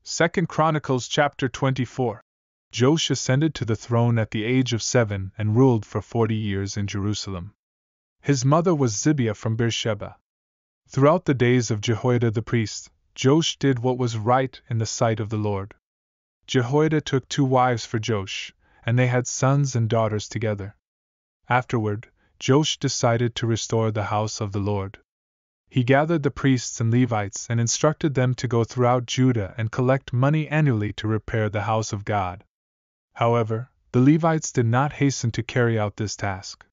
2 Chronicles Chapter 24. Joash ascended to the throne at the age of 7 and ruled for 40 years in Jerusalem. His mother was Zibiah from Beersheba. Throughout the days of Jehoiada the priest, Joash did what was right in the sight of the Lord. Jehoiada took 2 wives for Joash, and they had sons and daughters together. Afterward, Joash decided to restore the house of the Lord. He gathered the priests and Levites and instructed them to go throughout Judah and collect money annually to repair the house of God. However, the Levites did not hasten to carry out this task.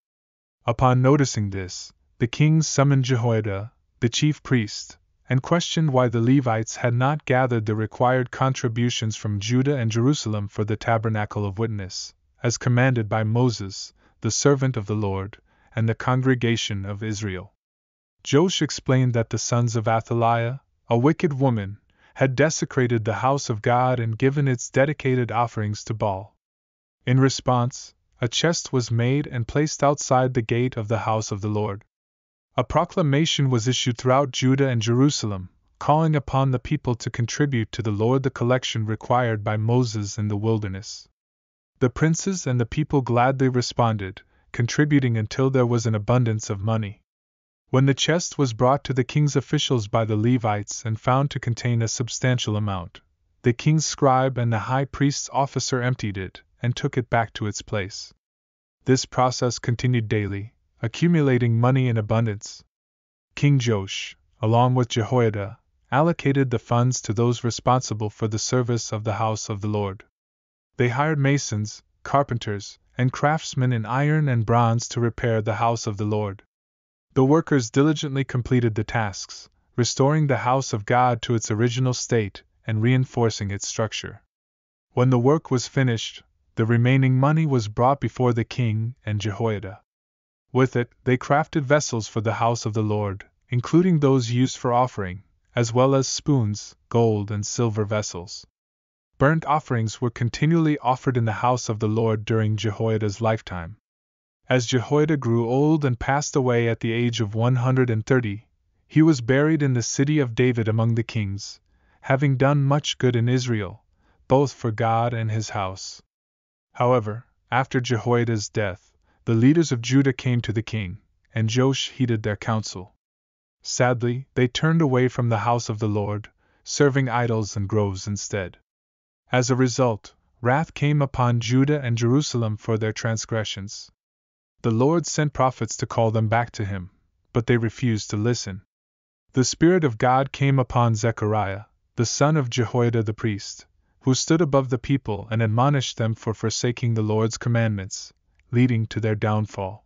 Upon noticing this, the king summoned Jehoiada, the chief priest, and questioned why the Levites had not gathered the required contributions from Judah and Jerusalem for the tabernacle of witness, as commanded by Moses, the servant of the Lord, and the congregation of Israel. Joash explained that the sons of Athaliah, a wicked woman, had desecrated the house of God and given its dedicated offerings to Baal. In response, a chest was made and placed outside the gate of the house of the Lord. A proclamation was issued throughout Judah and Jerusalem, calling upon the people to contribute to the Lord the collection required by Moses in the wilderness. The princes and the people gladly responded, contributing until there was an abundance of money. When the chest was brought to the king's officials by the Levites and found to contain a substantial amount, the king's scribe and the high priest's officer emptied it and took it back to its place. This process continued daily, accumulating money in abundance. King Joash, along with Jehoiada, allocated the funds to those responsible for the service of the house of the Lord. They hired masons, carpenters, and craftsmen in iron and bronze to repair the house of the Lord. The workers diligently completed the tasks, restoring the house of God to its original state and reinforcing its structure. When the work was finished, the remaining money was brought before the king and Jehoiada. With it, they crafted vessels for the house of the Lord, including those used for offering, as well as spoons, gold and silver vessels. Burnt offerings were continually offered in the house of the Lord during Jehoiada's lifetime. As Jehoiada grew old and passed away at the age of 130, he was buried in the city of David among the kings, having done much good in Israel, both for God and his house. However, after Jehoiada's death, the leaders of Judah came to the king, and Joash heeded their counsel. Sadly, they turned away from the house of the Lord, serving idols and groves instead. As a result, wrath came upon Judah and Jerusalem for their transgressions. The Lord sent prophets to call them back to him, but they refused to listen. The Spirit of God came upon Zechariah, the son of Jehoiada the priest, who stood above the people and admonished them for forsaking the Lord's commandments, leading to their downfall.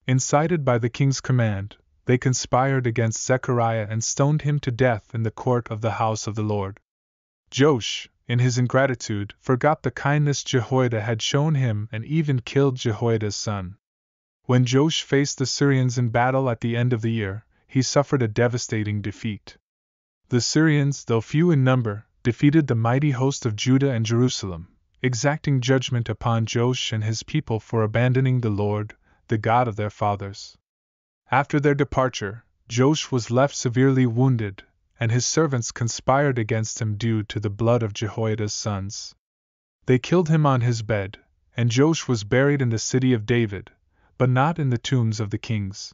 Incited by the king's command, they conspired against Zechariah and stoned him to death in the court of the house of the Lord. Joash, in his ingratitude, forgot the kindness Jehoiada had shown him and even killed Jehoiada's son. When Joash faced the Syrians in battle at the end of the year, he suffered a devastating defeat. The Syrians, though few in number, defeated the mighty host of Judah and Jerusalem, exacting judgment upon Joash and his people for abandoning the Lord, the God of their fathers. After their departure, Joash was left severely wounded, and his servants conspired against him due to the blood of Jehoiada's sons. They killed him on his bed, and Joash was buried in the city of David, but not in the tombs of the kings.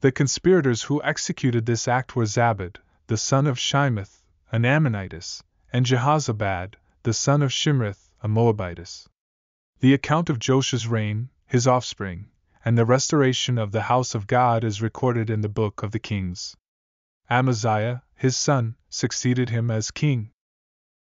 The conspirators who executed this act were Zabad, the son of Shimeath, an Ammonitess, and Jehozabad, the son of Shimeath, a Moabitess. The account of Joash's reign, his offspring, and the restoration of the house of God is recorded in the book of the Kings. Amaziah, his son, succeeded him as king.